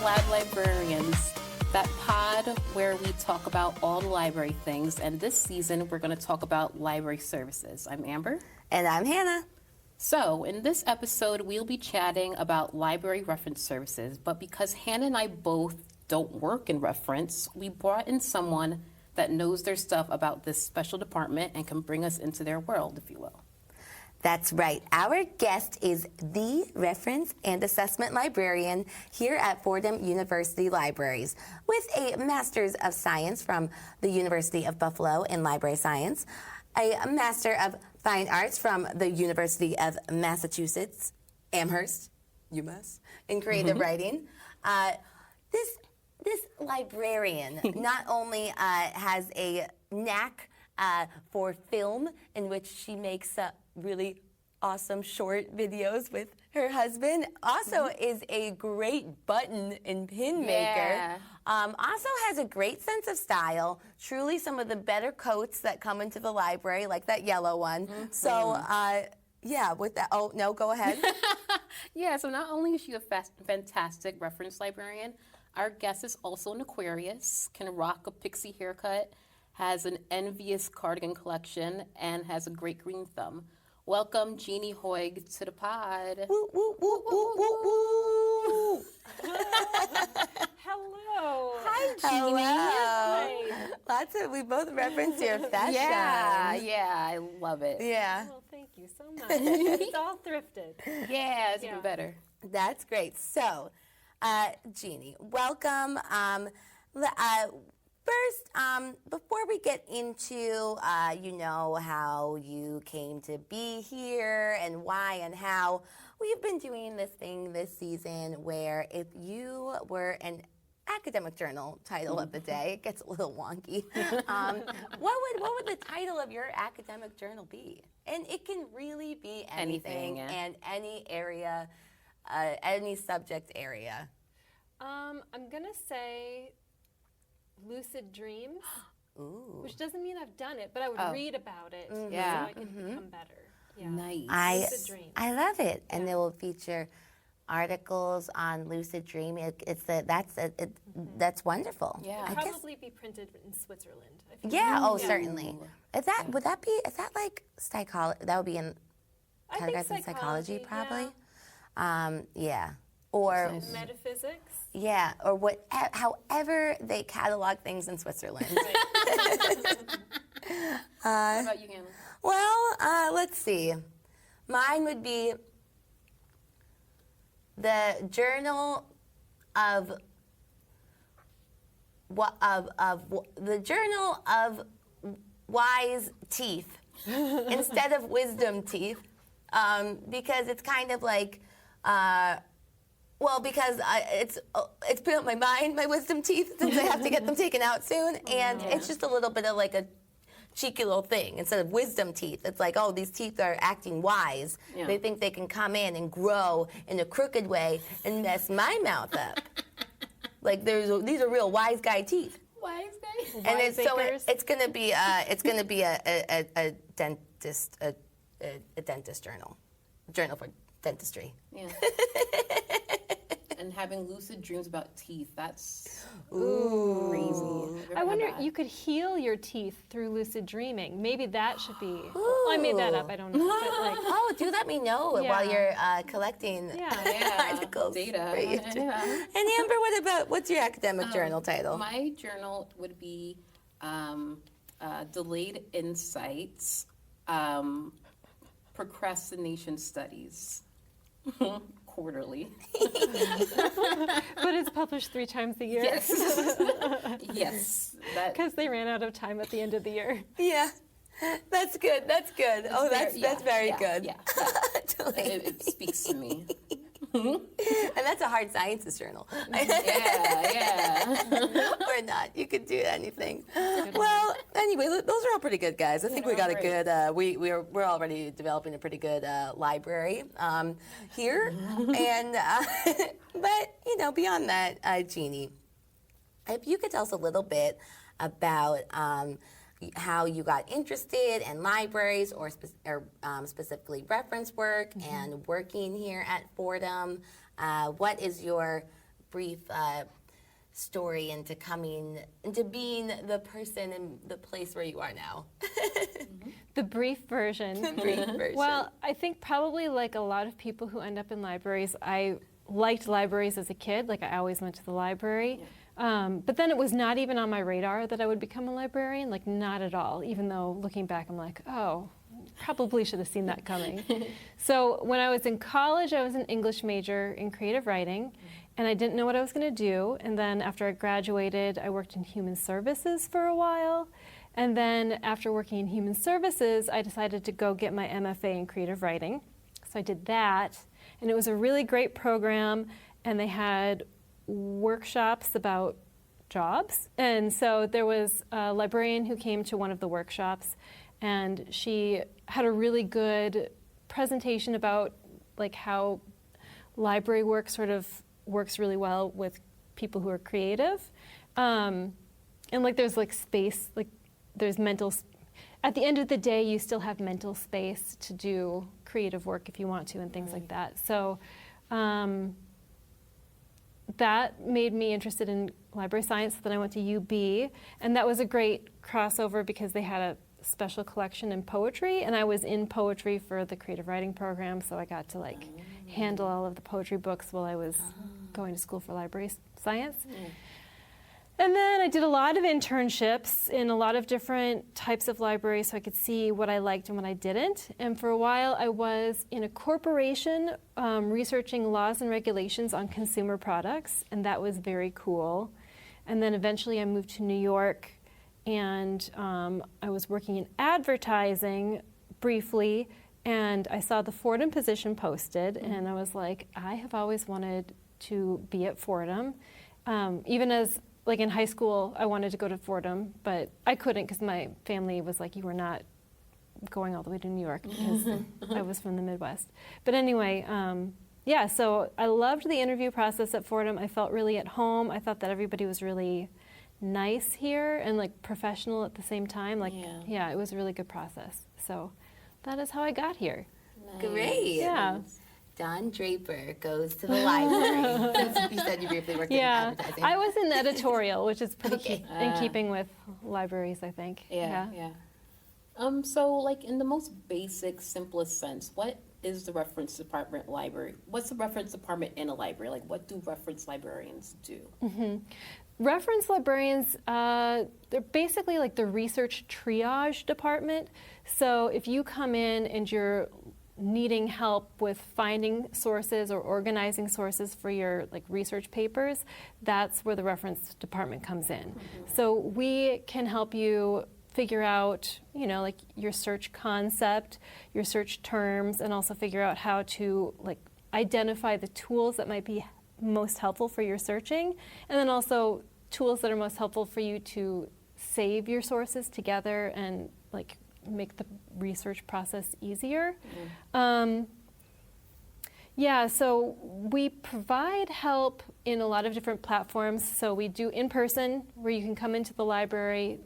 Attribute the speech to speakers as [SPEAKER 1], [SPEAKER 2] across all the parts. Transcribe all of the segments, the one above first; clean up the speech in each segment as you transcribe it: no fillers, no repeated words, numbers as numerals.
[SPEAKER 1] Loud Librarians, that pod where we talk about all the library things. And this season, we're going to talk about library services. I'm Amber.
[SPEAKER 2] And I'm Hannah.
[SPEAKER 1] So, in this episode, we'll be chatting about library reference services. But because Hannah and I both don't work in reference, we brought in someone that knows their stuff about this special department and can bring us into their world, if you will.
[SPEAKER 2] That's right. Our guest is the reference and assessment librarian here at Fordham University Libraries with a Master's of Science from the University of Buffalo in Library Science, a Master of Fine Arts from the University of Massachusetts, Amherst, UMass, in creative writing. This librarian not only has a knack for film, in which she makes really awesome short videos with her husband, also is a great button and pin maker. Also has a great sense of style, truly some of the better coats that come into the library, like that yellow one. So, yeah, with that, oh, no, go ahead.
[SPEAKER 1] Yeah, so not only is she a fantastic reference librarian, our guest is also an Aquarius, can rock a pixie haircut, has an envious cardigan collection, and has a great green thumb. Welcome, Jeannie Hoag, to the pod.
[SPEAKER 2] Woo, woo, woo, woo, woo, woo.
[SPEAKER 3] Hello.
[SPEAKER 1] Hi, Jeannie.
[SPEAKER 2] Hi. We both reference your fashion.
[SPEAKER 1] Yeah, I love it.
[SPEAKER 2] Yeah.
[SPEAKER 3] Well, thank you so much. It's all thrifted.
[SPEAKER 1] Yeah, it's even better.
[SPEAKER 2] That's great. So, Jeannie, welcome. First, before we get into, how you came to be here and why and how, we've been doing this thing this season where if you were an academic journal title of the day, it gets a little wonky. What would the title of your academic journal be? And it can really be anything
[SPEAKER 1] yeah.
[SPEAKER 2] and any area, any subject area.
[SPEAKER 3] I'm going to say lucid dreams,
[SPEAKER 2] Ooh.
[SPEAKER 3] which doesn't mean I've done it, but I would read about it so
[SPEAKER 1] Yeah.
[SPEAKER 3] I can become better. Yeah.
[SPEAKER 1] Nice.
[SPEAKER 3] Lucid dreams.
[SPEAKER 2] I love it, and they will feature articles on lucid dreaming. That's wonderful.
[SPEAKER 1] Yeah.
[SPEAKER 2] I
[SPEAKER 3] It'll
[SPEAKER 2] guess.
[SPEAKER 3] probably be printed in Switzerland. I think.
[SPEAKER 2] Yeah. Oh,
[SPEAKER 3] Yeah.
[SPEAKER 2] certainly. Is that would that be? Is that like psychology? That would be in
[SPEAKER 3] I think
[SPEAKER 2] categorized in psychology, probably.
[SPEAKER 3] yeah.
[SPEAKER 2] Yeah. Or
[SPEAKER 1] Nice.
[SPEAKER 3] Metaphysics.
[SPEAKER 2] yeah, or what? However they catalog things in Switzerland.
[SPEAKER 1] What about you, Hannah?
[SPEAKER 2] Well, let's see. Mine would be the Journal of the Journal of Wise Teeth instead of Wisdom Teeth, because it's kind of like. Because it's put on my mind, my wisdom teeth, since I have to get them taken out soon, and it's just a little bit of like a cheeky little thing. Instead of wisdom teeth, it's like, oh, these teeth are acting wise.
[SPEAKER 1] Yeah.
[SPEAKER 2] They think they can come in and grow in a crooked way and mess my mouth up. Like these are real wise guy teeth.
[SPEAKER 1] Wise guy?
[SPEAKER 2] And
[SPEAKER 3] Wiseacres.
[SPEAKER 2] it's gonna be a dentist journal for dentistry.
[SPEAKER 1] Yeah. And having lucid dreams about teeth, that's
[SPEAKER 2] Ooh.
[SPEAKER 1] crazy.
[SPEAKER 3] I wonder, you could heal your teeth through lucid dreaming. Maybe that should be. Well, I made that up. I don't know. But like,
[SPEAKER 2] Oh, do let me know while you're collecting
[SPEAKER 3] yeah.
[SPEAKER 2] articles.
[SPEAKER 1] Data.
[SPEAKER 2] for you.
[SPEAKER 1] Yeah.
[SPEAKER 2] And Amber, what's your academic journal title?
[SPEAKER 1] My journal would be Delayed Insights, Procrastination Studies. Quarterly.
[SPEAKER 3] But it's published 3 times a year.
[SPEAKER 1] Yes. Yes.
[SPEAKER 3] Because they ran out of time at the end of the year.
[SPEAKER 2] Yeah, that's good. That's good. That's very good.
[SPEAKER 1] Yeah.
[SPEAKER 2] Totally.
[SPEAKER 1] It speaks to me.
[SPEAKER 2] And that's a hard sciences journal.
[SPEAKER 1] Yeah.
[SPEAKER 2] Or not. You could do anything. Well, anyway, those are all pretty good, guys. I think we got a good. We're already developing a pretty good library here, and but beyond that, Jeannie, if you could tell us a little bit about how you got interested in libraries or specifically reference work and working here at Fordham. What is your brief story into being the person in the place where you are now?
[SPEAKER 3] The brief version. Well, I think probably like a lot of people who end up in libraries, I liked libraries as a kid. Like I always went to the library. But then it was not even on my radar that I would become a librarian, like not at all, even though looking back I'm like, oh, probably should have seen that coming. So when I was in college, I was an English major in creative writing, and I didn't know what I was going to do. And then after I graduated, I worked in human services for a while. And then after working in human services, I decided to go get my MFA in creative writing. So I did that, and it was a really great program, and they had workshops about jobs. And so there was a librarian who came to one of the workshops, and she had a really good presentation about like how library work sort of works really well with people who are creative. And like there's like space, like there's at the end of the day, you still have mental space to do creative work if you want to and things like that. So that made me interested in library science. Then I went to UB, and that was a great crossover because they had a special collection in poetry, and I was in poetry for the creative writing program, so I got to like handle all of the poetry books while I was going to school for library science. And then I did a lot of internships in a lot of different types of libraries so I could see what I liked and what I didn't. And for a while I was in a corporation researching laws and regulations on consumer products, and that was very cool. And then eventually I moved to New York, and I was working in advertising briefly, and I saw the Fordham position posted, and I was like, I have always wanted to be at Fordham. Even as like in high school, I wanted to go to Fordham, but I couldn't because my family was like, you were not going all the way to New York because I was from the Midwest. But anyway, yeah, so I loved the interview process at Fordham. I felt really at home. I thought that everybody was really nice here and like professional at the same time. Like, yeah, it was a really good process. So that is how I got here.
[SPEAKER 2] Great.
[SPEAKER 3] Yeah.
[SPEAKER 2] Dawn Draper goes to the library. Since you said you briefly worked in advertising.
[SPEAKER 3] I was in editorial, which is pretty in keeping with libraries, I think.
[SPEAKER 1] Yeah. So like in the most basic, simplest sense, what is the reference department library? What's the reference department in a library? Like what do reference librarians do?
[SPEAKER 3] Reference librarians, they're basically like the research triage department. So if you come in and you're needing help with finding sources or organizing sources for your like research papers, that's where the reference department comes in. So we can help you figure out, you know, like your search concept, your search terms, and also figure out how to like identify the tools that might be most helpful for your searching, and then also tools that are most helpful for you to save your sources together and like make the research process easier. Yeah, so we provide help in a lot of different platforms. So we do in-person, where you can come into the library.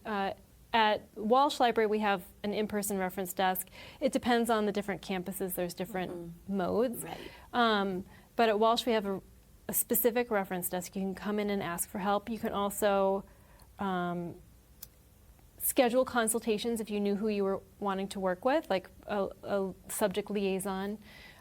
[SPEAKER 3] At Walsh Library, we have an in-person reference desk. It depends on the different campuses. There's different modes. But at Walsh, we have a specific reference desk. You can come in and ask for help. You can also schedule consultations if you knew who you were wanting to work with, like a subject liaison.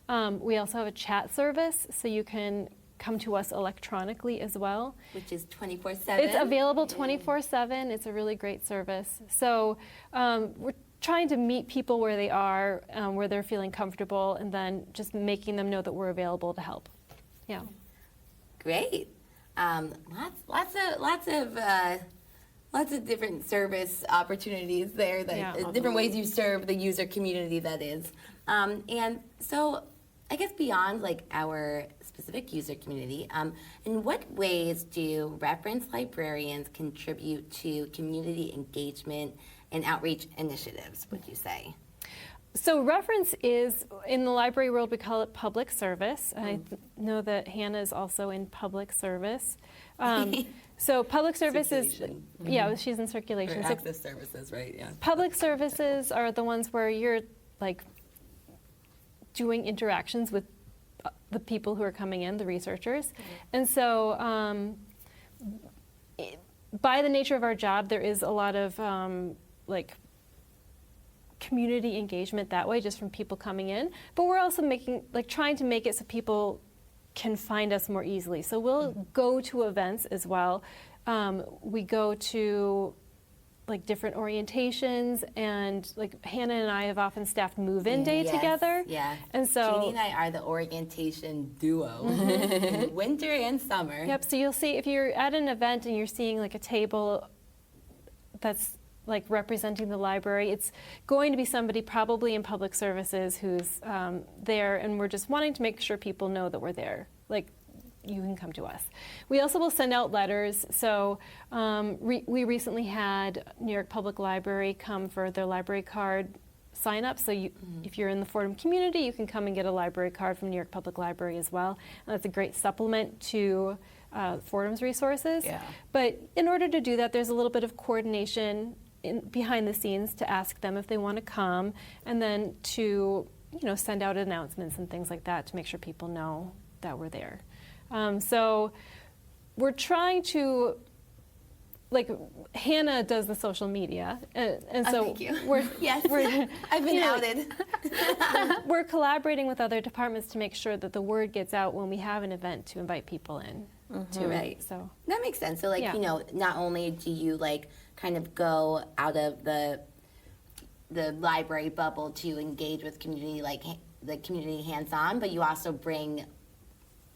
[SPEAKER 3] We also have a chat service, so you can come to us electronically as well.
[SPEAKER 2] Which is 24/7?
[SPEAKER 3] It's available 24/7. It's a really great service. So we're trying to meet people where they are, where they're feeling comfortable, and then just making them know that we're available to help. Yeah.
[SPEAKER 2] Great. Lots of different service opportunities there, that different ways you serve the user community, that is. And so I guess beyond like our specific user community, in what ways do reference librarians contribute to community engagement and outreach initiatives, would you say?
[SPEAKER 3] So reference is, in the library world, we call it public service. I know that Hannah is also in public service. So public service is, she's in circulation.
[SPEAKER 2] Or access services, right? Yeah.
[SPEAKER 3] Public services are the ones where you're like doing interactions with the people who are coming in, the researchers. And so by the nature of our job, there is a lot of like community engagement that way, just from people coming in. But we're also trying to make it so people can find us more easily. So we'll go to events as well. We go to like different orientations, and like Hannah and I have often staffed move-in day together.
[SPEAKER 2] Yeah.
[SPEAKER 3] And so
[SPEAKER 2] Jeannie and I are the orientation duo, winter and summer.
[SPEAKER 3] Yep. So you'll see if you're at an event and you're seeing like a table that's like representing the library, it's going to be somebody probably in public services who's there, and we're just wanting to make sure people know that we're there. Like, you can come to us. We also will send out letters. So we recently had New York Public Library come for their library card sign up. So if you're in the Fordham community, you can come and get a library card from New York Public Library as well. And that's a great supplement to Fordham's resources. Yeah. But in order to do that, there's a little bit of coordination behind the scenes to ask them if they want to come, and then to send out announcements and things like that to make sure people know that we're there. So we're trying to, like, Hannah does the social media, and so
[SPEAKER 2] thank you.
[SPEAKER 3] Yes,
[SPEAKER 2] I've been outed.
[SPEAKER 3] We're collaborating with other departments to make sure that the word gets out when we have an event to invite people in.
[SPEAKER 2] Right.
[SPEAKER 3] So
[SPEAKER 2] that makes sense. So, like, not only do you like kind of go out of the library bubble to engage with community, like the community hands-on, but you also bring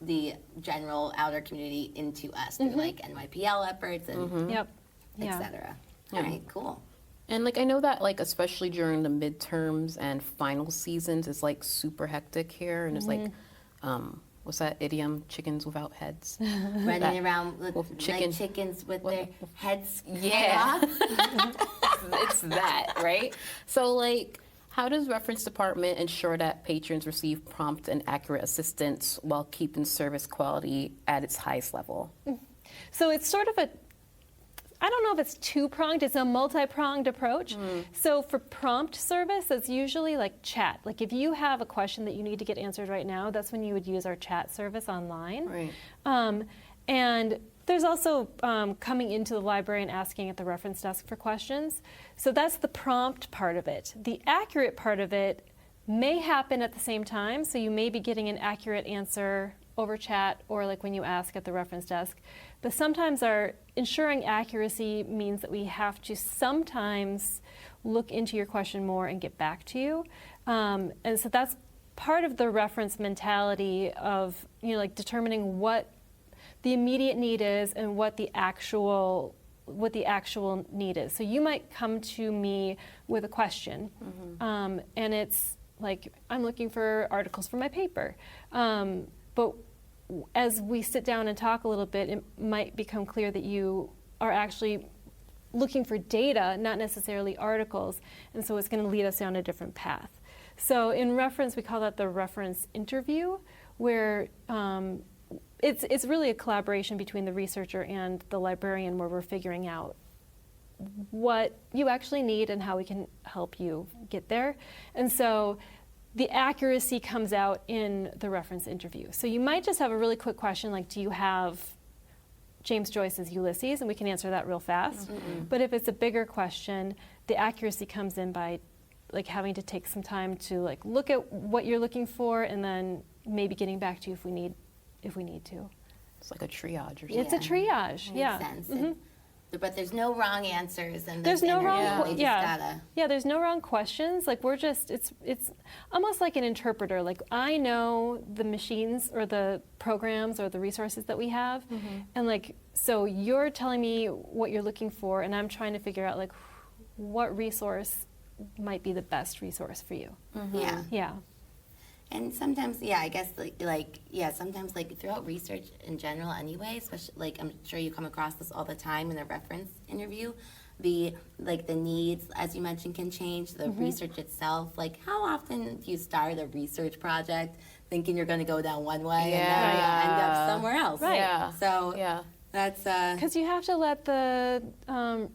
[SPEAKER 2] the general outer community into us through like NYPL efforts and et cetera. All right, cool.
[SPEAKER 1] And like I know that like especially during the midterms and final seasons, it's like super hectic here, and it's like what's that idiom? Chickens without heads.
[SPEAKER 2] Running around with like chickens with their heads.
[SPEAKER 1] Yeah. It's that, right? So like, how does reference department ensure that patrons receive prompt and accurate assistance while keeping service quality at its highest level?
[SPEAKER 3] So it's sort of I don't know if it's two-pronged, it's a multi-pronged approach. So for prompt service, it's usually like chat. Like if you have a question that you need to get answered right now, that's when you would use our chat service online.
[SPEAKER 1] Right.
[SPEAKER 3] And there's also coming into the library and asking at the reference desk for questions. So that's the prompt part of it. The accurate part of it may happen at the same time. So you may be getting an accurate answer over chat or like when you ask at the reference desk. But sometimes our ensuring accuracy means that we have to sometimes look into your question more and get back to you. And so that's part of the reference mentality of like determining what the immediate need is and what the actual need is. So you might come to me with a question, and it's like, I'm looking for articles for my paper. But as we sit down and talk a little bit, it might become clear that you are actually looking for data, not necessarily articles, and so it's going to lead us down a different path. So in reference, we call that the reference interview, where it's really a collaboration between the researcher and the librarian, where we're figuring out what you actually need and how we can help you get there. And so the accuracy comes out in the reference interview. So you might just have a really quick question like, do you have James Joyce's Ulysses? And we can answer that real fast. But if it's a bigger question, the accuracy comes in by like having to take some time to like look at what you're looking for and then maybe getting back to you if we need to.
[SPEAKER 1] It's like a triage or something.
[SPEAKER 3] It's a triage,
[SPEAKER 2] Makes sense. But there's no wrong answers, and
[SPEAKER 3] there's no wrong.
[SPEAKER 2] There's
[SPEAKER 3] no wrong questions. Like we're just, it's almost like an interpreter. Like I know the machines or the programs or the resources that we have, and like so you're telling me what you're looking for, and I'm trying to figure out like what resource might be the best resource for you. Yeah.
[SPEAKER 2] And sometimes, I guess, sometimes, like, throughout research in general anyway, especially, like, I'm sure you come across this all the time in a reference interview, the needs, as you mentioned, can change, the research itself. Like, how often do you start a research project thinking you're going to go down one way and then you end up somewhere else?
[SPEAKER 3] Right.
[SPEAKER 1] Yeah.
[SPEAKER 2] So that's...
[SPEAKER 3] Because you have to let the,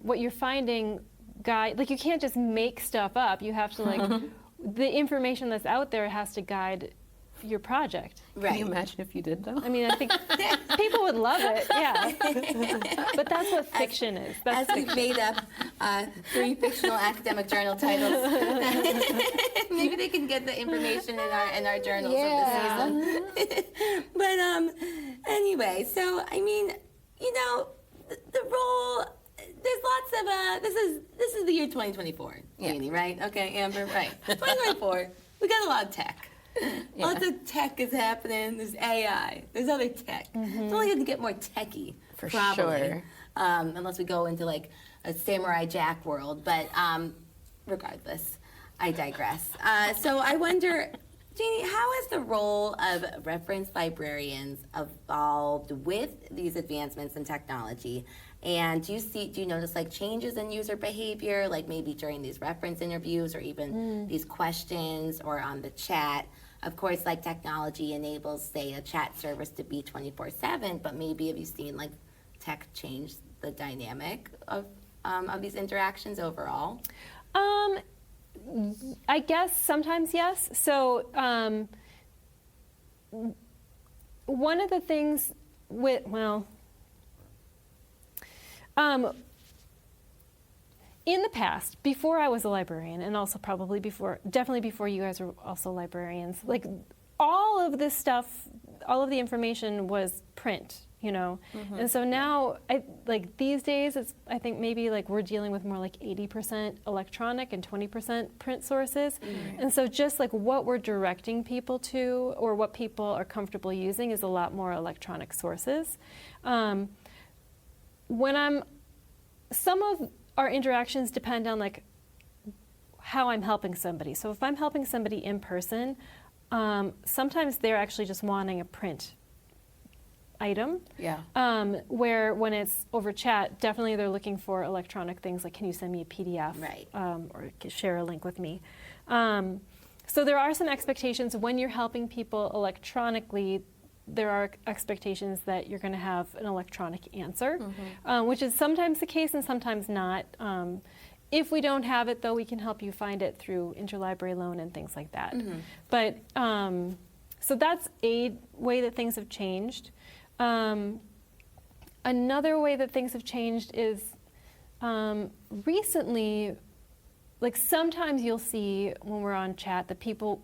[SPEAKER 3] what you're finding guide, like, you can't just make stuff up. You have to, like... the information that's out there has to guide your project.
[SPEAKER 2] Right.
[SPEAKER 1] Can you imagine if you did though?
[SPEAKER 3] I mean, I think people would love it, yeah. But that's what fiction is. That's
[SPEAKER 2] As we've made up 3 fictional academic journal titles, maybe they can get the information in our journals of the season. But anyway, so I mean, you know, the role. There's lots of this is the year 2024, Jeannie, right? Okay, Amber, right? 2024. We got a lot of tech. Lots of tech is happening. There's AI. There's other tech. It's only going to get more techy,
[SPEAKER 1] For
[SPEAKER 2] probably,
[SPEAKER 1] sure.
[SPEAKER 2] Unless we go into like a Samurai Jack world. But regardless, I digress. So I wonder, Jeannie, how has the role of reference librarians evolved with these advancements in technology? And do you notice like changes in user behavior, like maybe during these reference interviews or even these questions or on the chat? Of course, like technology enables, say, a chat service to be 24/7, but maybe have you seen like tech change the dynamic of these interactions overall?
[SPEAKER 3] I guess sometimes yes. So one of the things in the past, before I was a librarian, and also definitely before you guys were also librarians, like all of this stuff, all of the information was print, you know? And so now, these days, I think maybe like we're dealing with more like 80% electronic and 20% print sources. And so just like what we're directing people to or what people are comfortable using is a lot more electronic sources. Some of our interactions depend on like how I'm helping somebody. So if I'm helping somebody in person, sometimes they're actually just wanting a print item.
[SPEAKER 1] Yeah.
[SPEAKER 3] Where when it's over chat, definitely they're looking for electronic things like, can you send me a PDF?
[SPEAKER 2] Right.
[SPEAKER 3] Or share a link with me. So there are some expectations when you're helping people electronically. There are expectations that you're going to have an electronic answer, which is sometimes the case and sometimes not. If we don't have it, though, we can help you find it through interlibrary loan and things like that. But so that's a way that things have changed. Another way that things have changed is recently, like sometimes you'll see when we're on chat that people,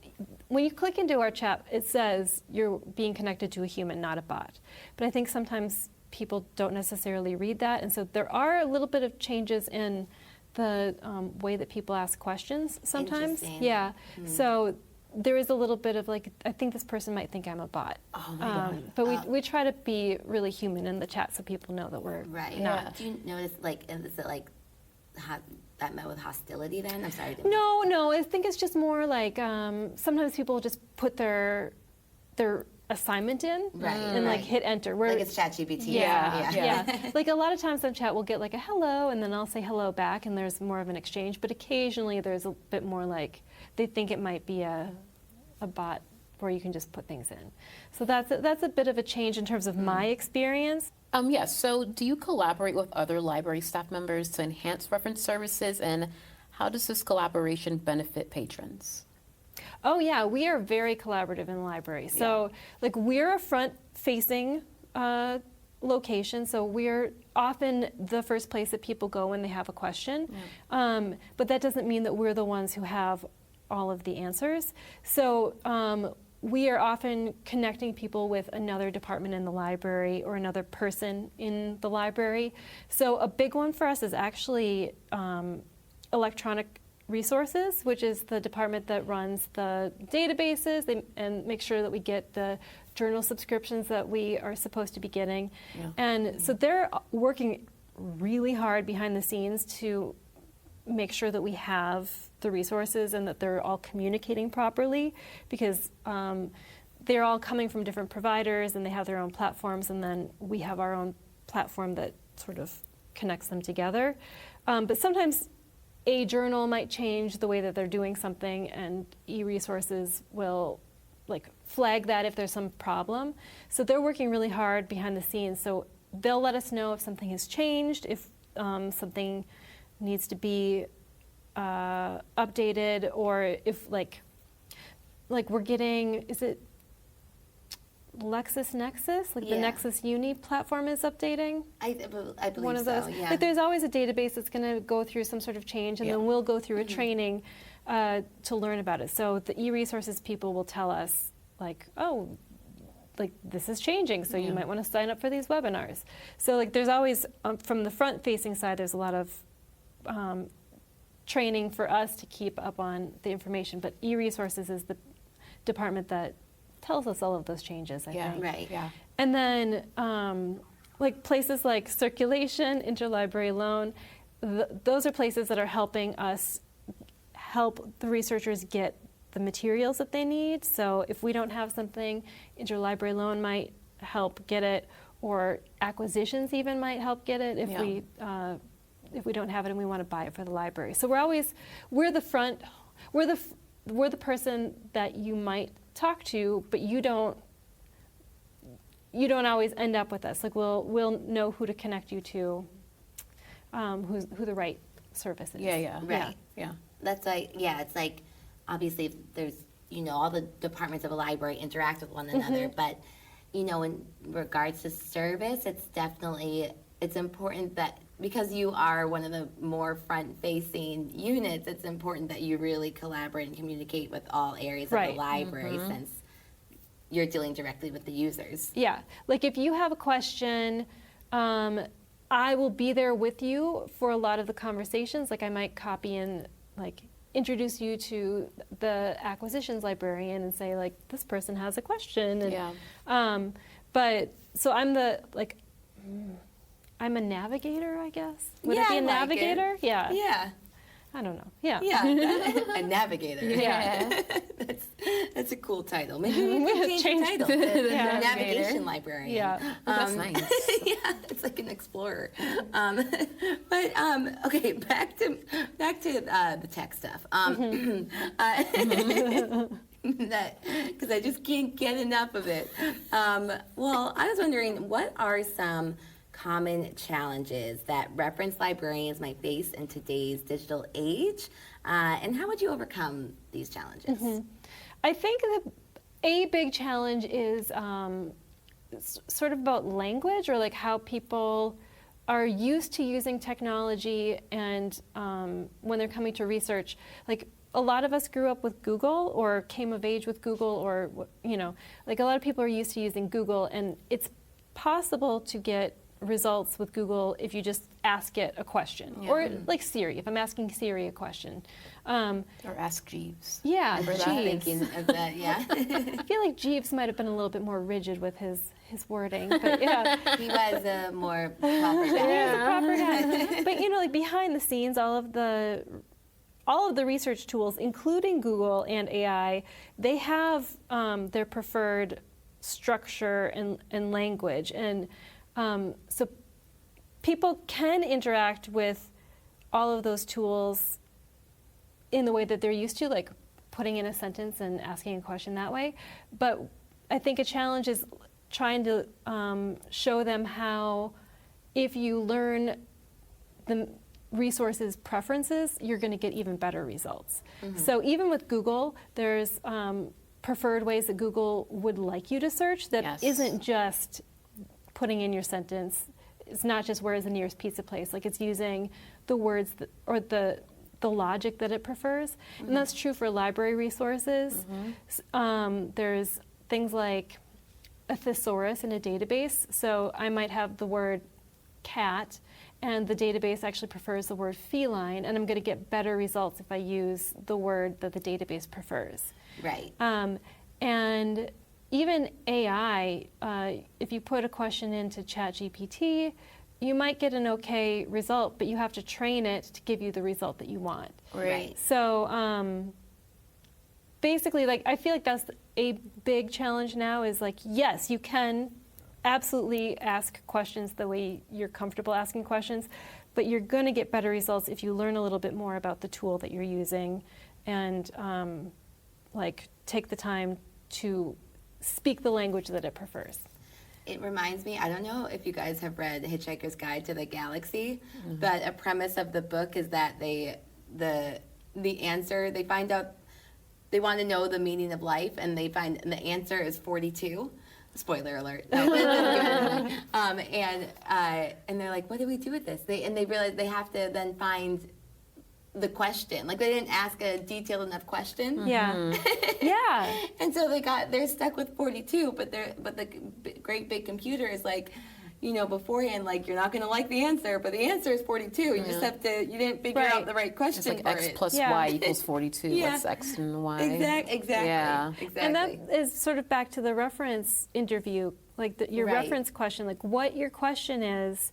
[SPEAKER 3] when you click into our chat, it says you're being connected to a human, not a bot. But I think sometimes people don't necessarily read that, and so there are a little bit of changes in the way that people ask questions sometimes.
[SPEAKER 2] Interesting.
[SPEAKER 3] Yeah. So there is a little bit of like, I think this person might think I'm a bot.
[SPEAKER 1] Oh my God.
[SPEAKER 3] But we try to be really human in the chat so people know that we're
[SPEAKER 2] Right.
[SPEAKER 3] not.
[SPEAKER 2] Do you notice like, is it like that met with hostility then? I'm sorry.
[SPEAKER 3] No, I think it's just more like sometimes people just put their assignment in and like hit enter.
[SPEAKER 2] Like it's ChatGPT.
[SPEAKER 3] Yeah. Like a lot of times on chat we'll get like a hello and then I'll say hello back and there's more of an exchange, but occasionally there's a bit more like they think it might be a bot where you can just put things in. So that's a bit of a change in terms of my experience.
[SPEAKER 1] Yes, so do you collaborate with other library staff members to enhance reference services, and how does this collaboration benefit patrons?
[SPEAKER 3] Oh yeah, we are very collaborative in the library. So like we're a front-facing location, so we're often the first place that people go when they have a question. But that doesn't mean that we're the ones who have all of the answers. So we are often connecting people with another department in the library or another person in the library. So a big one for us is actually electronic resources, which is the department that runs the databases and make sure that we get the journal subscriptions that we are supposed to be getting. And so they're working really hard behind the scenes to make sure that we have the resources and that they're all communicating properly, because they're all coming from different providers and they have their own platforms, and then we have our own platform that sort of connects them together. But sometimes a journal might change the way that they're doing something, and e-resources will like flag that if there's some problem. So they're working really hard behind the scenes. So they'll let us know if something has changed, if something needs to be updated, or if like we're getting, is it LexisNexis, like the
[SPEAKER 2] Yeah.
[SPEAKER 3] Nexus Uni platform is updating.
[SPEAKER 2] I believe
[SPEAKER 3] One of those.
[SPEAKER 2] so, yeah.
[SPEAKER 3] Like there's always a database that's going to go through some sort of change, and
[SPEAKER 1] Yeah.
[SPEAKER 3] then we'll go through a training to learn about it. So the e-resources people will tell us, like, oh, like this is changing, so you might want to sign up for these webinars. So like there's always, from the front-facing side, there's a lot of training for us to keep up on the information. But e-resources is the department that tells us all of those changes, I think.
[SPEAKER 2] Right.
[SPEAKER 1] Yeah.
[SPEAKER 3] And then, like places like circulation, interlibrary loan, those are places that are helping us help the researchers get the materials that they need. So if we don't have something, interlibrary loan might help get it, or acquisitions even might help get it if we don't have it and we want to buy it for the library. So we're the person that you might talk to, but you don't always end up with us. Like we'll know who to connect you to, who the right service is.
[SPEAKER 1] Yeah.
[SPEAKER 2] Right.
[SPEAKER 1] Yeah.
[SPEAKER 2] That's like, it's like, obviously if there's, all the departments of a library interact with one another, but, in regards to service, it's important that, because you are one of the more front-facing units, it's important that you really collaborate and communicate with all areas of the library, since you're dealing directly with the users.
[SPEAKER 3] Yeah, like if you have a question, I will be there with you for a lot of the conversations. Like I might copy and like introduce you to the acquisitions librarian and say like, this person has a question. And, but so I'm I'm a navigator, I guess. Would it be a navigator? Yeah.
[SPEAKER 2] Yeah.
[SPEAKER 3] I don't know. Yeah.
[SPEAKER 2] Yeah. A navigator.
[SPEAKER 3] Yeah.
[SPEAKER 2] That's a cool title. Maybe we can change the title. The navigation librarian.
[SPEAKER 3] Yeah.
[SPEAKER 1] That's nice.
[SPEAKER 2] Yeah, it's like an explorer. Okay, back to the tech stuff. Because I just can't get enough of it. Well, I was wondering, what are some common challenges that reference librarians might face in today's digital age, and how would you overcome these challenges?
[SPEAKER 3] I think that a big challenge is sort of about language, or like how people are used to using technology, and when they're coming to research, like a lot of us grew up with Google or came of age with Google, or like a lot of people are used to using Google, and it's possible to get results with Google if you just ask it a question, or like Siri, if I'm asking Siri a question.
[SPEAKER 1] Or ask Jeeves.
[SPEAKER 3] Yeah,
[SPEAKER 2] I was
[SPEAKER 3] Jeeves.
[SPEAKER 2] thinking of that, yeah.
[SPEAKER 3] I feel like Jeeves might have been a little bit more rigid with his wording, but yeah.
[SPEAKER 2] He was a more proper guy.
[SPEAKER 3] Yeah, proper guy. But like behind the scenes, all of the research tools, including Google and AI, they have their preferred structure and language, and so people can interact with all of those tools in the way that they're used to, like putting in a sentence and asking a question that way. But I think a challenge is trying to show them how, if you learn the resources preferences, you're going to get even better results. So even with Google, there's preferred ways that Google would like you to search that isn't just putting in your sentence. It's not just where is the nearest pizza place. Like it's using the words or the logic that it prefers. And that's true for library resources. There's things like a thesaurus in a database. So I might have the word cat, and the database actually prefers the word feline, and I'm going to get better results if I use the word that the database prefers.
[SPEAKER 2] Right.
[SPEAKER 3] And even AI, if you put a question into ChatGPT, you might get an okay result, but you have to train it to give you the result that you want.
[SPEAKER 2] Right.
[SPEAKER 3] So basically, like I feel like that's a big challenge now, is like, yes, you can absolutely ask questions the way you're comfortable asking questions, but you're going to get better results if you learn a little bit more about the tool that you're using, and like take the time to speak the language that it prefers.
[SPEAKER 2] It reminds me, I don't know if you guys have read Hitchhiker's Guide to the Galaxy, but a premise of the book is that the answer, they find out, they want to know the meaning of life, and they find the answer is 42. Spoiler alert. No, but that's good. And they're like, what do we do with this? They realize they have to then find the question. Like, they didn't ask a detailed enough question.
[SPEAKER 3] Yeah. Yeah.
[SPEAKER 2] And so they're stuck with 42, but the great big computer is like, you know, beforehand, like, you're not going to like the answer, but the answer is 42. You just have to, you didn't figure out the right question.
[SPEAKER 1] It's like
[SPEAKER 2] for
[SPEAKER 1] X
[SPEAKER 2] it.
[SPEAKER 1] plus Y equals 42.
[SPEAKER 2] Yeah.
[SPEAKER 1] What's X and Y?
[SPEAKER 2] Exactly.
[SPEAKER 1] Yeah.
[SPEAKER 2] Exactly.
[SPEAKER 3] And that is sort of back to the reference interview, like your
[SPEAKER 2] Right.
[SPEAKER 3] reference question, like what your question is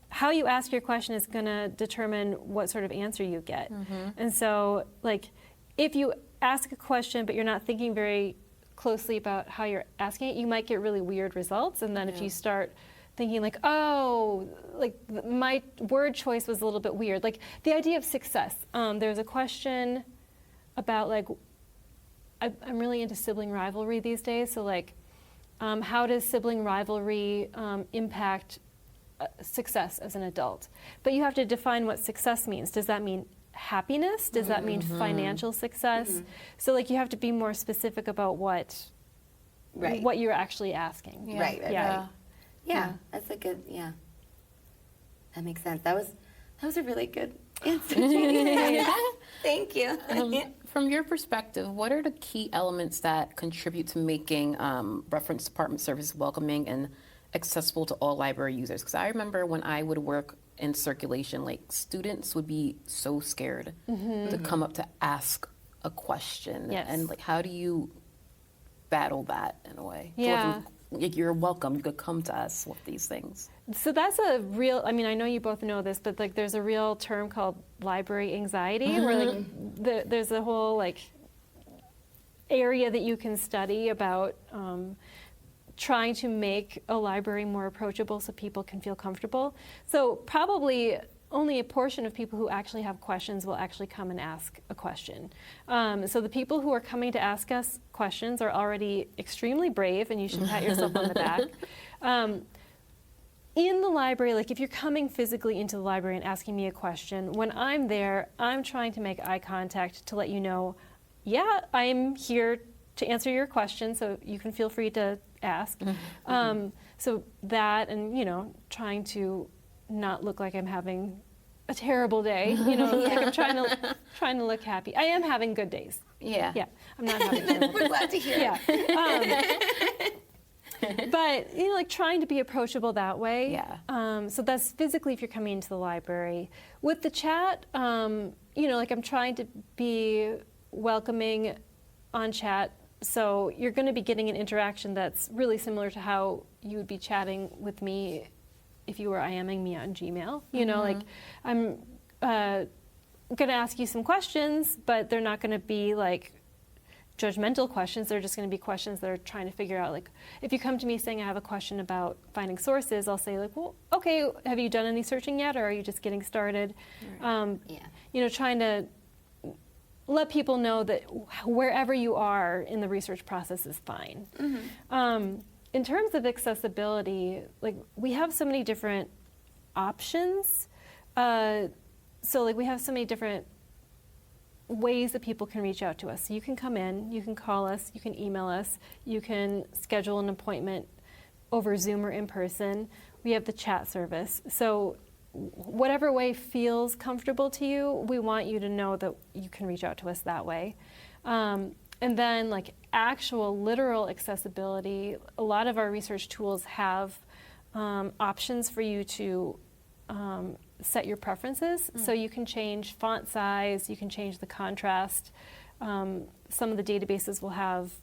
[SPEAKER 3] how you ask your question is going to determine what sort of answer you get. And so, like, if you ask a question but you're not thinking very closely about how you're asking it, you might get really weird results. And then if you start thinking like, oh, like my word choice was a little bit weird. Like the idea of success. There's a question about like, I'm really into sibling rivalry these days. So like, how does sibling rivalry impact success as an adult? But you have to define what success means. Does that mean happiness? Does that mean financial success? So like you have to be more specific about what you're actually asking.
[SPEAKER 1] Yeah.
[SPEAKER 2] Right.
[SPEAKER 3] Yeah.
[SPEAKER 2] Yeah, that's a good, that makes sense. That was a really good answer, Jeannie. Thank you.
[SPEAKER 1] From your perspective, what are the key elements that contribute to making reference department service welcoming and accessible to all library users? Because I remember when I would work in circulation, like students would be so scared to come up to ask a question.
[SPEAKER 3] Yes.
[SPEAKER 1] And like, how do you battle that in a way?
[SPEAKER 3] Yeah.
[SPEAKER 1] Like, you're welcome. You could come to us with these things.
[SPEAKER 3] So that's a real, I mean, I know you both know this, but like there's a real term called library anxiety where like there's a whole like area that you can study about trying to make a library more approachable so people can feel comfortable. So probably only a portion of people who actually have questions will actually come and ask a question. So the people who are coming to ask us questions are already extremely brave, and you should pat yourself on the back. In the library, like if you're coming physically into the library and asking me a question, when I'm there, I'm trying to make eye contact to let you know, yeah, I'm here to answer your question, so you can feel free to ask. So that, and you know, trying to not look like I'm having a terrible day, you know, like I'm trying to look happy. I am having good days.
[SPEAKER 1] Yeah.
[SPEAKER 3] Yeah, I'm not having terrible days.
[SPEAKER 2] We're glad to hear it.
[SPEAKER 3] Yeah. But, you know, like trying to be approachable that way.
[SPEAKER 1] Yeah.
[SPEAKER 3] So that's physically if you're coming into the library. With the chat, you know, like I'm trying to be welcoming on chat. So you're going to be getting an interaction that's really similar to how you would be chatting with me if you were IMing me on Gmail. You know, like I'm going to ask you some questions, but they're not going to be like judgmental questions. They're just going to be questions that are trying to figure out, like, if you come to me saying I have a question about finding sources, I'll say like, well, okay, have you done any searching yet, or are you just getting started?
[SPEAKER 2] Yeah.
[SPEAKER 3] You know, trying to let people know that wherever you are in the research process is fine. In terms of accessibility, like we have so many different options. So like we have so many different ways that people can reach out to us. So you can come in, you can call us, you can email us, you can schedule an appointment over Zoom or in person. We have the chat service. So whatever way feels comfortable to you, we want you to know that you can reach out to us that way. And then like actual literal accessibility, a lot of our research tools have options for you to set your preferences. So you can change font size, you can change the contrast. Some of the databases will have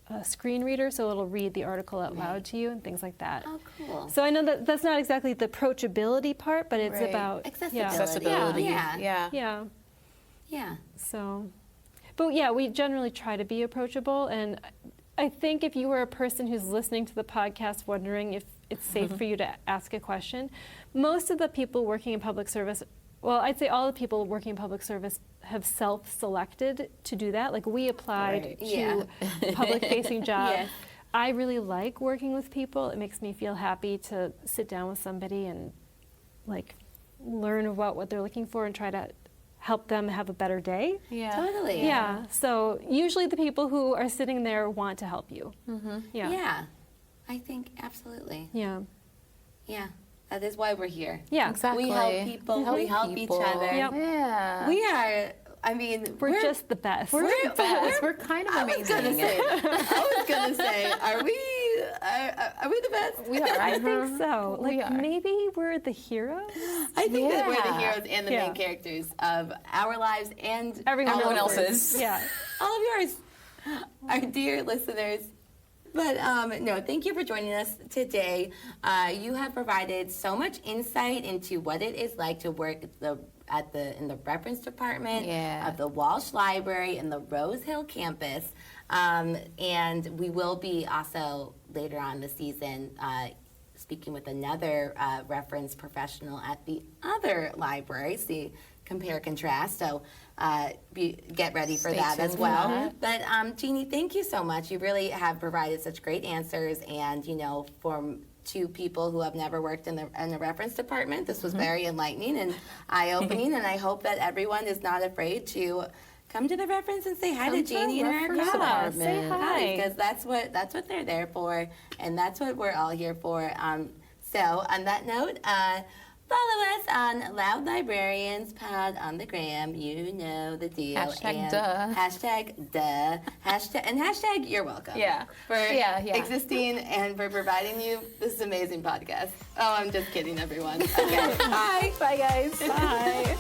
[SPEAKER 3] a screen reader, so it'll read the article out loud to you and things like that.
[SPEAKER 2] Oh, cool.
[SPEAKER 3] So I know that that's not exactly the approachability part, but it's about
[SPEAKER 2] Accessibility.
[SPEAKER 1] Yeah.
[SPEAKER 2] Yeah.
[SPEAKER 3] So, but yeah, we generally try to be approachable, and I think if you were a person who's listening to the podcast wondering if it's safe for you to ask a question, most of the people working in public service, well, I'd say all the people working in public service have self-selected to do that. Like we applied to a public-facing job.
[SPEAKER 2] Yes.
[SPEAKER 3] I really like working with people. It makes me feel happy to sit down with somebody and like learn about what they're looking for and try to help them have a better day.
[SPEAKER 1] Yeah.
[SPEAKER 2] Totally.
[SPEAKER 3] Yeah. So usually the people who are sitting there want to help you.
[SPEAKER 2] Yeah. I think absolutely.
[SPEAKER 3] Yeah.
[SPEAKER 2] Yeah, that is why we're here.
[SPEAKER 3] Yeah.
[SPEAKER 1] Exactly.
[SPEAKER 2] We help people. We help
[SPEAKER 1] people.
[SPEAKER 2] each other.
[SPEAKER 3] Yep.
[SPEAKER 1] Yeah.
[SPEAKER 2] We are. I mean,
[SPEAKER 3] We're just the best.
[SPEAKER 1] We're the best. We're kind of amazing.
[SPEAKER 2] I was gonna say, are we the best?
[SPEAKER 1] We are.
[SPEAKER 3] I think so.
[SPEAKER 1] We
[SPEAKER 3] Like
[SPEAKER 1] are.
[SPEAKER 3] maybe we're the heroes.
[SPEAKER 2] I think that we're the
[SPEAKER 1] Yeah.
[SPEAKER 2] heroes and the
[SPEAKER 3] Yeah.
[SPEAKER 2] main characters of our lives and
[SPEAKER 3] Everyone
[SPEAKER 1] else's.
[SPEAKER 3] Yeah.
[SPEAKER 2] all of yours, our dear listeners. But no, thank you for joining us today. You have provided so much insight into what it is like to work in the reference department of the Walsh Library in the Rose Hill campus. And we will be also later on this season speaking with another reference professional at the other library. See, compare, contrast. So get ready for
[SPEAKER 1] Stay
[SPEAKER 2] that as
[SPEAKER 1] tuned
[SPEAKER 2] well.
[SPEAKER 1] for that.
[SPEAKER 2] But Jeannie, thank you so much. You really have provided such great answers, and from two people who have never worked in the reference department, this was very enlightening and eye-opening. And I hope that everyone is not afraid to come to the reference and say hi to Jeannie and her
[SPEAKER 1] reference
[SPEAKER 2] class.
[SPEAKER 3] Say hi.
[SPEAKER 2] Because that's what they're there for, and that's what we're all here for. So on that note, follow us on Loud Librarians Pod on the gram. You know the deal.
[SPEAKER 1] Hashtag
[SPEAKER 2] and
[SPEAKER 1] duh.
[SPEAKER 2] Hashtag duh. Hashtag you're welcome.
[SPEAKER 1] Yeah.
[SPEAKER 2] For
[SPEAKER 1] Yeah.
[SPEAKER 2] existing and for providing you this amazing podcast. Oh, I'm just kidding, everyone. Okay. Bye.
[SPEAKER 1] Bye, guys.
[SPEAKER 3] Bye.